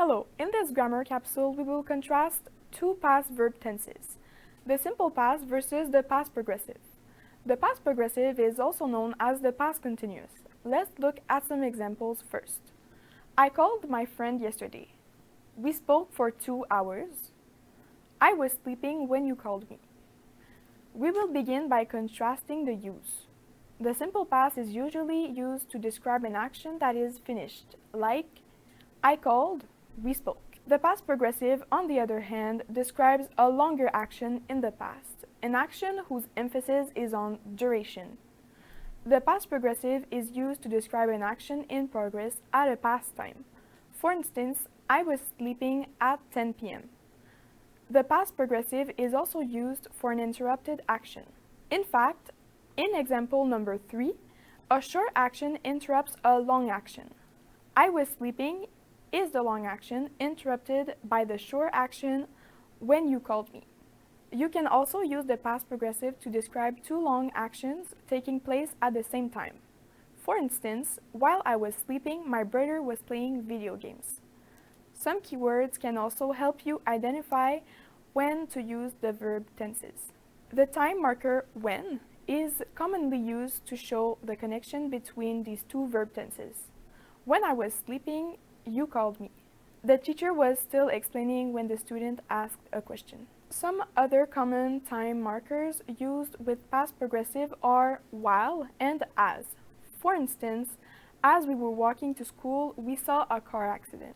Hello, in this grammar capsule we will contrast two past verb tenses, the simple past versus the past progressive. The past progressive is also known as the past continuous. Let's look at some examples first. I called my friend yesterday. We spoke for 2 hours. I was sleeping when you called me. We will begin by contrasting the use. The simple past is usually used to describe an action that is finished, like I called, we spoke. The past progressive, on the other hand, describes a longer action in the past, an action whose emphasis is on duration. The past progressive is used to describe an action in progress at a past time. For instance, I was sleeping at 10 p.m. The past progressive is also used for an interrupted action. In fact, in example number 3, a short action interrupts a long action. I was sleeping is the long action interrupted by the short action when you called me. You can also use the past progressive to describe two long actions taking place at the same time. For instance, while I was sleeping, my brother was playing video games. Some keywords can also help you identify when to use the verb tenses. The time marker when is commonly used to show the connection between these two verb tenses. When I was sleeping, you called me. The teacher was still explaining when the student asked a question. Some other common time markers used with past progressive are while and as. For instance, as we were walking to school, we saw a car accident.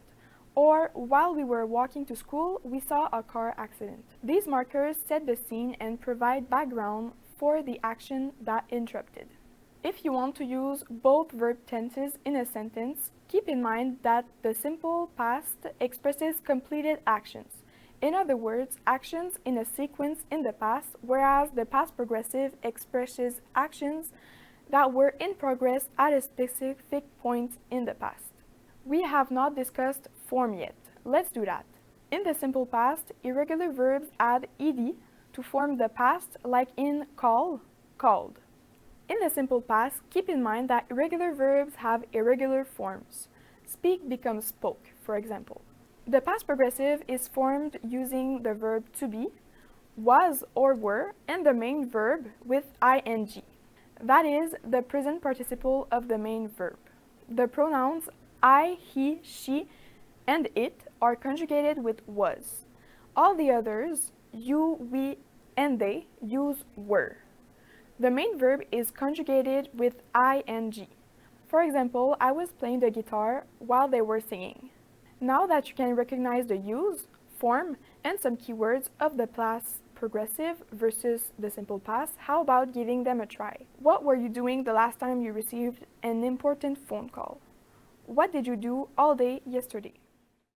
Or while we were walking to school, we saw a car accident. These markers set the scene and provide background for the action that interrupted. If you want to use both verb tenses in a sentence, keep in mind that the simple past expresses completed actions. In other words, actions in a sequence in the past, whereas the past progressive expresses actions that were in progress at a specific point in the past. We have not discussed form yet. Let's do that. In the simple past, irregular verbs add ed to form the past, like in call, called. In the simple past, keep in mind that irregular verbs have irregular forms. Speak becomes spoke, for example. The past progressive is formed using the verb to be, was or were, and the main verb with ing. That is, the present participle of the main verb. The pronouns I, he, she, and it are conjugated with was. All the others, you, we, and they, use were. The main verb is conjugated with ing. For example, I was playing the guitar while they were singing. Now that you can recognize the use, form, and some keywords of the past progressive versus the simple past, how about giving them a try? What were you doing the last time you received an important phone call? What did you do all day yesterday?